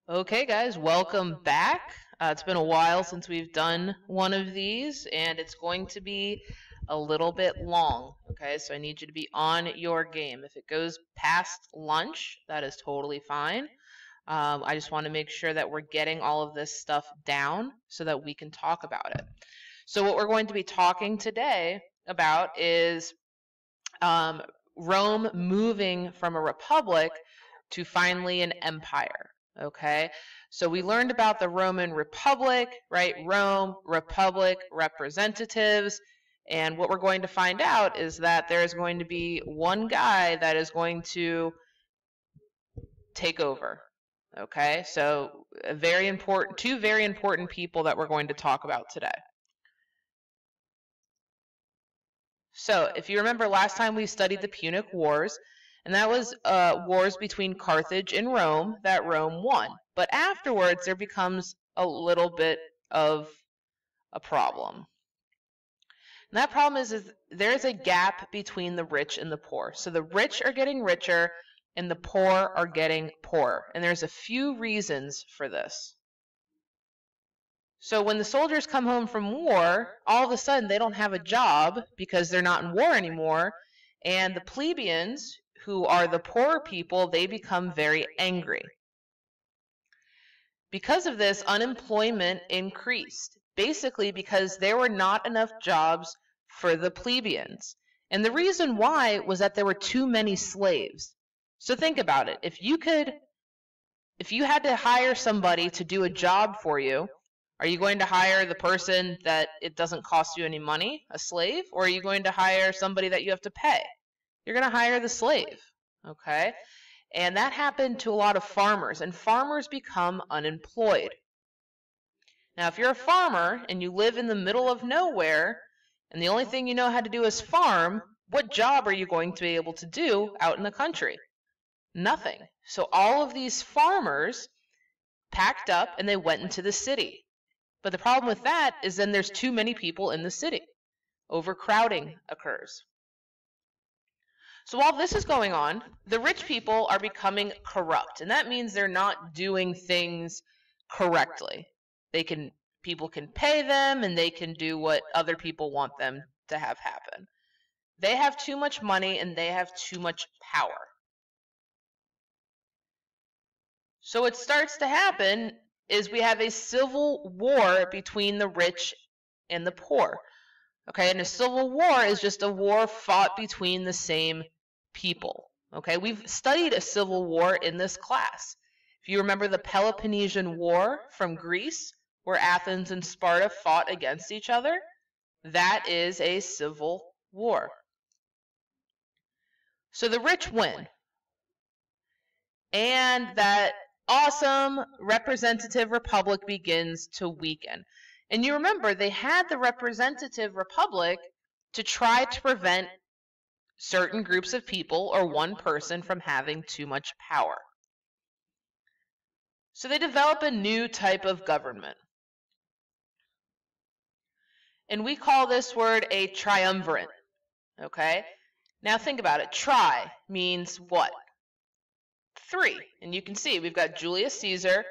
Okay, guys, welcome back. It's been a while since we've done one of these, and it's going to be a little bit long. Okay, so I need you to be on your game. If it goes past lunch, that is totally fine. I just want to make sure that we're getting all of this stuff down so that we can talk about it. So, what we're going to be talking today about is Rome moving from a republic to finally an empire. Okay, so we learned about the Roman Republic, right? Rome, Republic, representatives. And what we're going to find out is that there's going to be one guy that is going to take over. Okay, so two very important people that we're going to talk about today. So, if you remember last time we studied the Punic Wars, and that was wars between Carthage and Rome that Rome won. But afterwards, there becomes a little bit of a problem. And that problem is there's a gap between the rich and the poor. So the rich are getting richer, and the poor are getting poorer. And there's a few reasons for this. So when the soldiers come home from war, all of a sudden they don't have a job because they're not in war anymore. And the plebeians, who are the poorer people, they become very angry. Because of this, unemployment increased, basically because there were not enough jobs for the plebeians. And the reason why was that there were too many slaves. So think about it. If you had to hire somebody to do a job for you, are you going to hire the person that it doesn't cost you any money, a slave, or are you going to hire somebody that you have to pay? You're going to hire the slave, okay? And that happened to a lot of farmers, and farmers become unemployed. Now, if you're a farmer and you live in the middle of nowhere, and the only thing you know how to do is farm, what job are you going to be able to do out in the country? Nothing. So all of these farmers packed up and they went into the city. But the problem with that is then there's too many people in the city. Overcrowding occurs. So while this is going on, the rich people are becoming corrupt, and that means they're not doing things correctly. People can pay them, and they can do what other people want them to have happen. They have too much money, and they have too much power. So what starts to happen is we have a civil war between the rich and the poor. Okay, and a civil war is just a war fought between the same people. Okay, we've studied a civil war in this class. If you remember the Peloponnesian War from Greece, where Athens and Sparta fought against each other, that is a civil war. So the rich win. And that awesome representative republic begins to weaken. And you remember, they had the representative republic to try to prevent certain groups of people or one person from having too much power. So they develop a new type of government. And we call this word a triumvirate. Okay? Now think about it. Tri means what? 3. And you can see we've got Julius Caesar,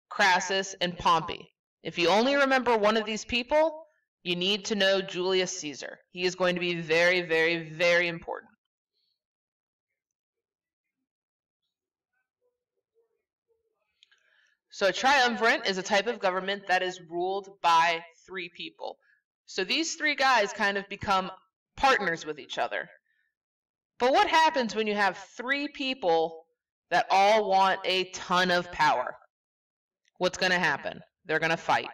Crassus, and Pompey. If you only remember one of these people, you need to know Julius Caesar. He is going to be very, very, very important. So a triumvirate is a type of government that is ruled by 3 people. So these 3 guys kind of become partners with each other. But what happens when you have 3 people that all want a ton of power? What's going to happen? They're going to fight.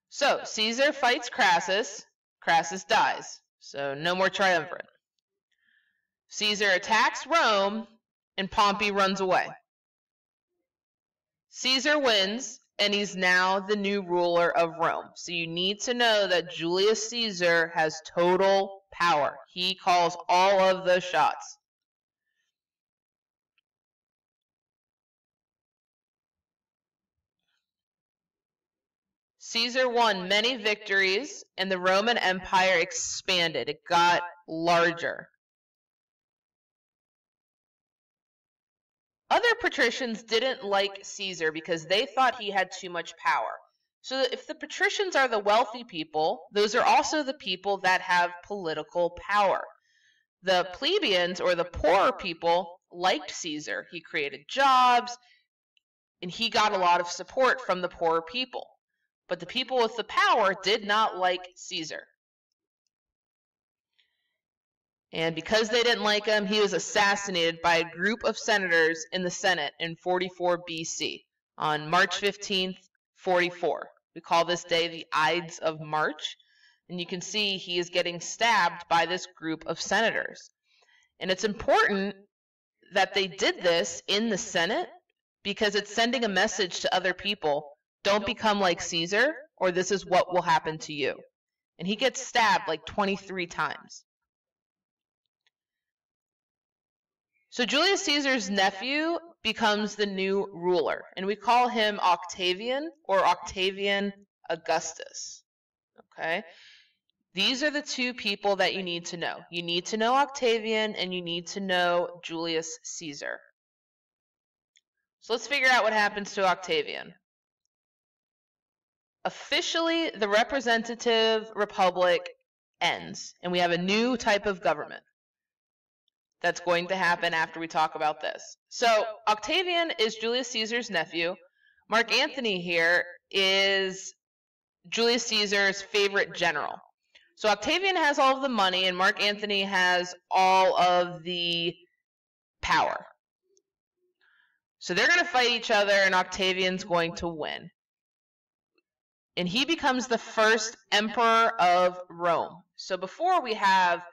So Caesar fights Crassus. Crassus dies. So no more triumvirate. Caesar attacks Rome, and Pompey runs away. Caesar wins, and he's now the new ruler of Rome. So you need to know that Julius Caesar has total power. He calls all of the shots. Caesar won many victories, and the Roman Empire expanded. It got larger. Other patricians didn't like Caesar because they thought he had too much power. So if the patricians are the wealthy people, those are also the people that have political power. The plebeians, or the poorer people, liked Caesar. He created jobs, and he got a lot of support from the poorer people. But the people with the power did not like Caesar. And because they didn't like him, he was assassinated by a group of senators in the Senate in 44 BC on March 15th, 44. We call this day the Ides of March. And you can see he is getting stabbed by this group of senators. And it's important that they did this in the Senate because it's sending a message to other people. Don't become like Caesar, or this is what will happen to you. And he gets stabbed like 23 times. So Julius Caesar's nephew becomes the new ruler, and we call him Octavian or Octavian Augustus. Okay? These are the two people that you need to know. You need to know Octavian, and you need to know Julius Caesar. So let's figure out what happens to Octavian. Officially, the representative republic ends, and we have a new type of government that's going to happen after we talk about this. So Octavian is Julius Caesar's nephew. Mark Antony here is Julius Caesar's favorite general. So Octavian has all of the money, and Mark Antony has all of the power. So they're going to fight each other, and Octavian's going to win. And he becomes the first emperor of Rome. So before we have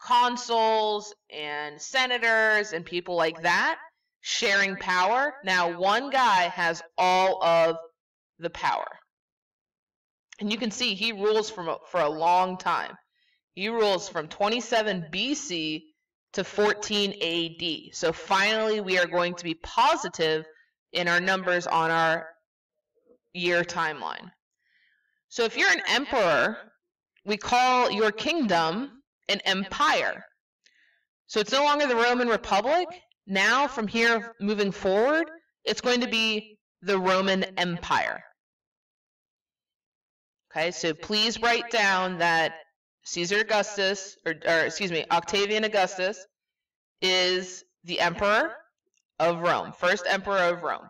consuls and senators and people like that sharing power. Now one guy has all of the power. And you can see he rules for a long time. He rules from 27 BC to 14 AD. So finally we are going to be positive in our numbers on our year timeline. So if you're an emperor, we call your kingdom an empire. So it's no longer the Roman Republic. Now, from here moving forward, it's going to be the Roman Empire. Okay, so please write down that Octavian Augustus is the emperor of Rome, first emperor of Rome.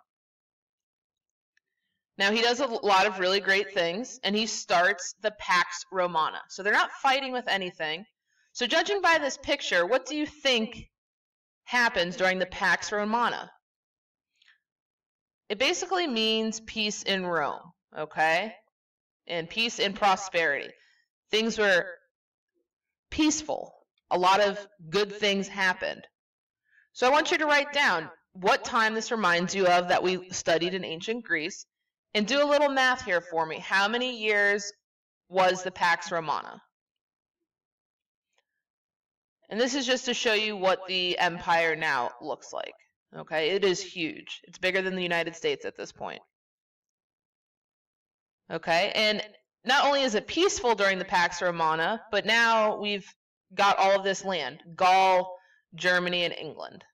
Now, he does a lot of really great things, and he starts the Pax Romana. So they're not fighting with anything. So judging by this picture, what do you think happens during the Pax Romana? It basically means peace in Rome, okay? And peace and prosperity. Things were peaceful. A lot of good things happened. So I want you to write down what time this reminds you of that we studied in ancient Greece, and do a little math here for me. How many years was the Pax Romana? And this is just to show you what the empire now looks like. Okay, it is huge. It's bigger than the United States at this point. Okay, and not only is it peaceful during the Pax Romana, but now we've got all of this land, Gaul, Germany, and England.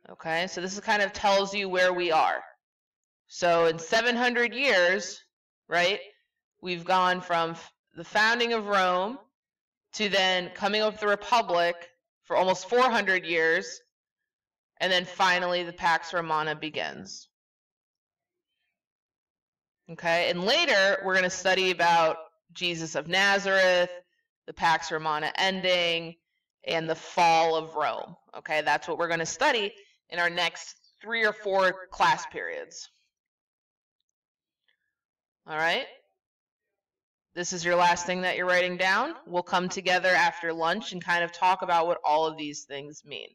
Okay, so this kind of tells you where we are. So in 700 years, right, we've gone from the founding of Rome to then coming up with the Republic for almost 400 years, and then finally the Pax Romana begins. Okay, and later we're going to study about Jesus of Nazareth, the Pax Romana ending, and the fall of Rome. Okay, that's what we're going to study in our next 3 or 4 class periods. All right? This is your last thing that you're writing down. We'll come together after lunch and kind of talk about what all of these things mean.